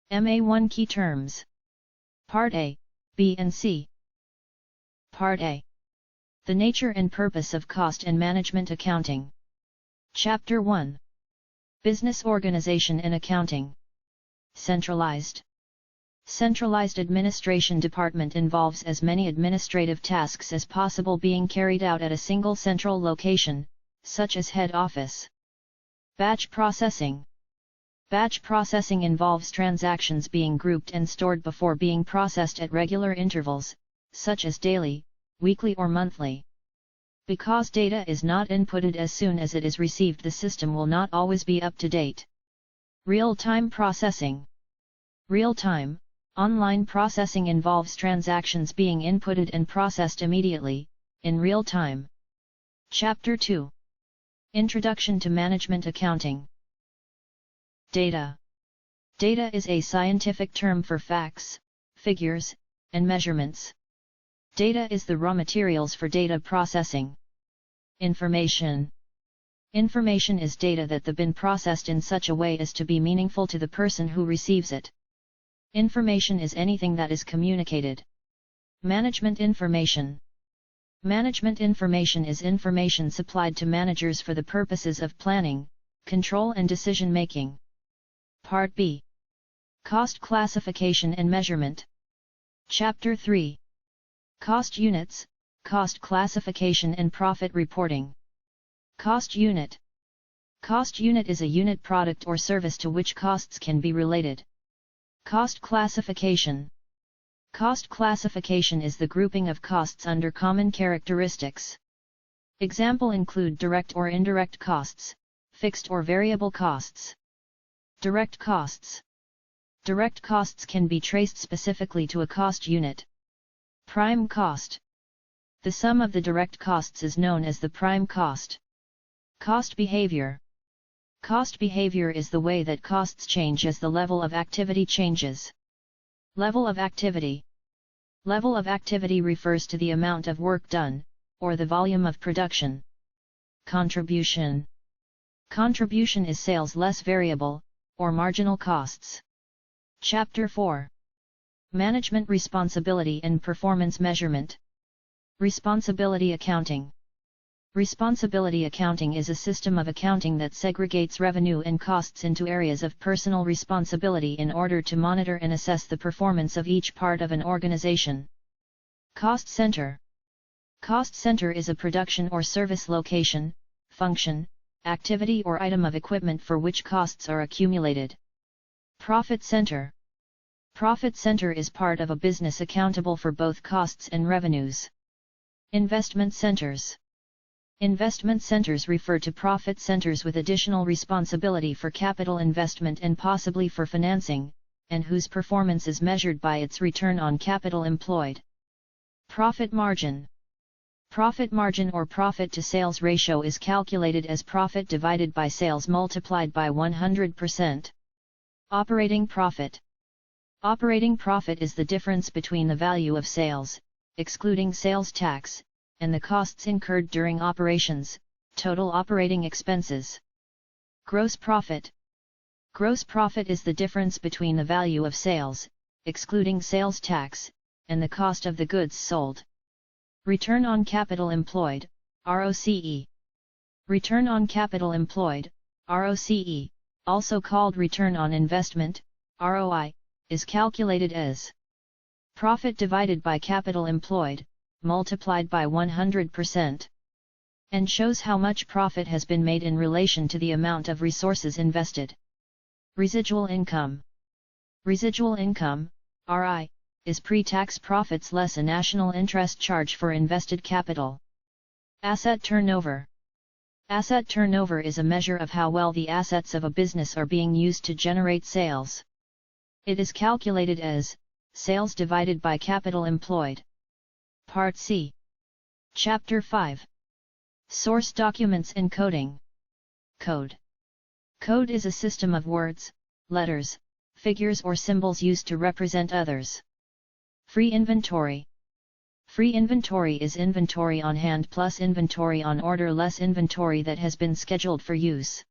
MA1 Key Terms. Part A, B and C. Part A. The nature and purpose of cost and management accounting. Chapter 1. Business organization and accounting. Centralized. Centralized administration department involves as many administrative tasks as possible being carried out at a single central location, such as head office. Batch processing. Batch processing involves transactions being grouped and stored before being processed at regular intervals, such as daily, weekly or monthly. Because data is not inputted as soon as it is received, the system will not always be up to date. Real-time processing. Real-time, online processing involves transactions being inputted and processed immediately, in real time. Chapter 2. Introduction to Management Accounting. Data. Data is a scientific term for facts, figures, and measurements. Data is the raw materials for data processing. Information. Information is data that has been processed in such a way as to be meaningful to the person who receives it. Information is anything that is communicated. Management information. Management information is information supplied to managers for the purposes of planning, control and decision-making. Part B. Cost classification and measurement. Chapter 3. Cost units, cost classification and profit reporting. Cost unit. Cost unit is a unit product or service to which costs can be related. Cost classification. Cost classification is the grouping of costs under common characteristics. Example include direct or indirect costs, fixed or variable costs. Direct costs. Direct costs can be traced specifically to a cost unit. Prime cost. The sum of the direct costs is known as the prime cost. Cost behavior. Cost behavior is the way that costs change as the level of activity changes. Level of activity. Level of activity refers to the amount of work done, or the volume of production. Contribution. Contribution is sales less variable, or marginal costs. Chapter 4. Management responsibility and performance measurement. Responsibility accounting. Responsibility accounting is a system of accounting that segregates revenue and costs into areas of personal responsibility in order to monitor and assess the performance of each part of an organization. Cost center. Cost center is a production or service location, function, activity or item of equipment for which costs are accumulated. Profit center. Profit center is part of a business accountable for both costs and revenues. Investment centers. Investment centers refer to profit centers with additional responsibility for capital investment and possibly for financing, and whose performance is measured by its return on capital employed. Profit margin. Profit margin or profit to sales ratio is calculated as profit divided by sales multiplied by 100%. Operating profit. Operating profit is the difference between the value of sales, excluding sales tax, and the costs incurred during operations, total operating expenses. Gross profit. Gross profit is the difference between the value of sales, excluding sales tax, and the cost of the goods sold. Return on capital employed, ROCE. Return on capital employed, ROCE, also called return on investment, ROI, is calculated as profit divided by capital employed, multiplied by 100%, and shows how much profit has been made in relation to the amount of resources invested. Residual income. Residual income, RI, is pre-tax profits less a national interest charge for invested capital. Asset turnover. Asset turnover is a measure of how well the assets of a business are being used to generate sales. It is calculated as sales divided by capital employed. Part C. Chapter 5. Source documents and coding. Code. Code is a system of words, letters, figures or symbols used to represent others. Free inventory. Free inventory is inventory on hand plus inventory on order less inventory that has been scheduled for use.